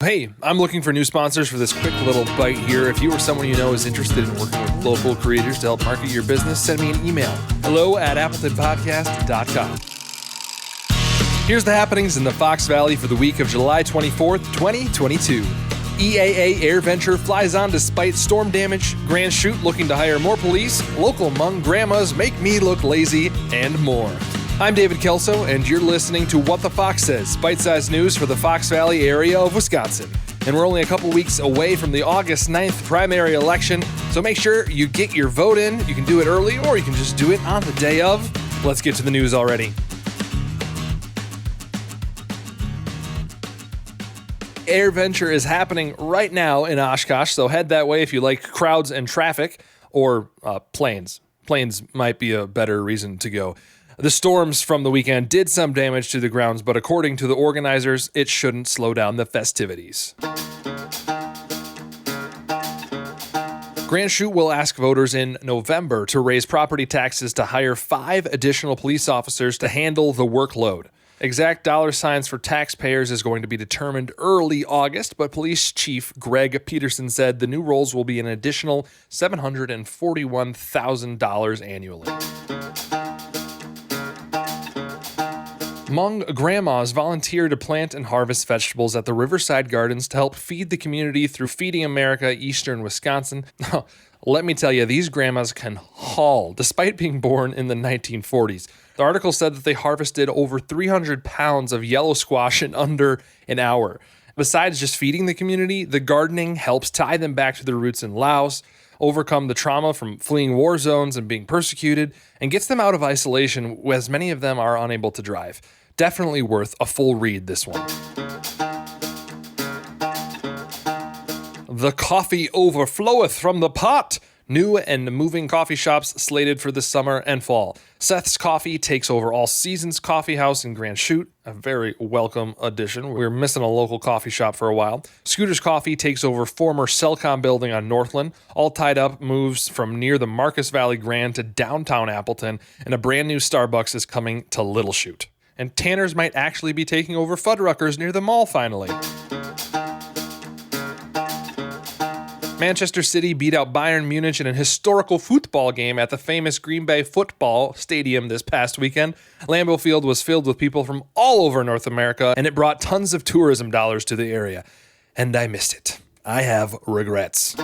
Hey, I'm looking for new sponsors for this quick little bite here. If you or someone you know is interested in working with local creators to help market your business, send me an email. hello@appletonpodcast.com. Here's the happenings in the Fox Valley for the week of July 24th, 2022. EAA AirVenture flies on despite storm damage, Grand Chute looking to hire more police, local Hmong grandmas make me look lazy, and more. I'm David Kelso, and you're listening to What the Fox Says, bite-sized news for the Fox Valley area of Wisconsin. And we're only a couple weeks away from the August 9th primary election, so make sure you get your vote in. You can do it early, or you can just do it on the day of. Let's get to the news already. AirVenture is happening right now in Oshkosh, so head that way if you like crowds and traffic, or planes. Planes might be a better reason to go. The storms from the weekend did some damage to the grounds, but according to the organizers, it shouldn't slow down the festivities. Grand Chute will ask voters in November to raise property taxes to hire 5 additional police officers to handle the workload. Exact dollar signs for taxpayers is going to be determined early August, but Police Chief Greg Peterson said the new roles will be an additional $741,000 annually. Hmong grandmas volunteer to plant and harvest vegetables at the Riverside Gardens to help feed the community through Feeding America Eastern Wisconsin. Let me tell you, these grandmas can haul, despite being born in the 1940s. The article said that they harvested over 300 pounds of yellow squash in under an hour. Besides just feeding the community, the gardening helps tie them back to their roots in Laos, overcome the trauma from fleeing war zones and being persecuted, and gets them out of isolation, as many of them are unable to drive. Definitely worth a full read, this one. The coffee overfloweth from the pot. New and moving coffee shops slated for the summer and fall. Seth's Coffee takes over All Seasons Coffee House in Grand Chute, a very welcome addition. We were missing a local coffee shop for a while. Scooter's Coffee takes over former Cellcom building on Northland. All Tied Up moves from near the Marcus Valley Grand to downtown Appleton, and a brand new Starbucks is coming to Little Chute. And Tanner's might actually be taking over Fuddruckers near the mall finally. Manchester City beat out Bayern Munich in an historical football game at the famous Green Bay Football Stadium this past weekend. Lambeau Field was filled with people from all over North America, and it brought tons of tourism dollars to the area. And I missed it. I have regrets.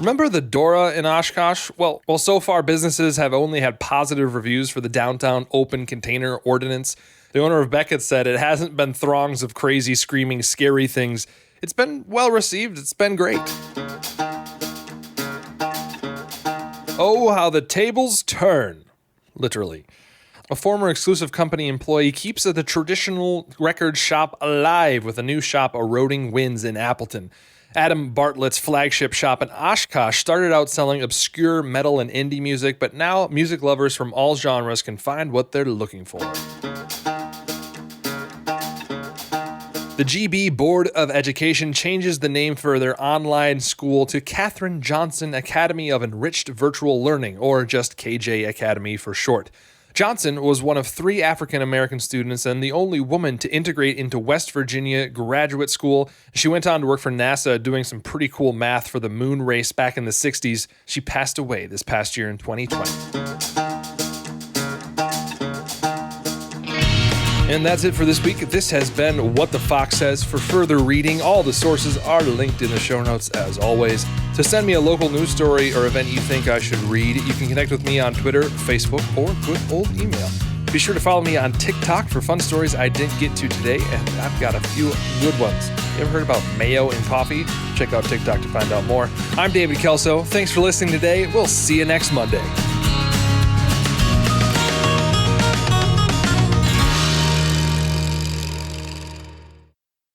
Remember the Dora in Oshkosh? Well, so far businesses have only had positive reviews for the downtown open container ordinance. The owner of Beckett said it hasn't been throngs of crazy, screaming, scary things. It's been well received. It's been great. Oh, how the tables turn. Literally. A former exclusive company employee keeps the traditional record shop alive with a new shop eroding wins in Appleton. Adam Bartlett's flagship shop in Oshkosh started out selling obscure metal and indie music, but now music lovers from all genres can find what they're looking for. The GB Board of Education changes the name for their online school to Katherine Johnson Academy of Enriched Virtual Learning, or just KJ Academy for short. Johnson was one of 3 African-American students and the only woman to integrate into West Virginia graduate school. She went on to work for NASA doing some pretty cool math for the moon race back in the 60s. She passed away this past year in 2020. And that's it for this week. This has been What the Fox Says. For further reading, all the sources are linked in the show notes as always. To send me a local news story or event you think I should read, you can connect with me on Twitter, Facebook, or good old email. Be sure to follow me on TikTok for fun stories I didn't get to today, and I've got a few good ones. You ever heard about mayo in coffee? Check out TikTok to find out more. I'm David Kelso. Thanks for listening today. We'll see you next Monday.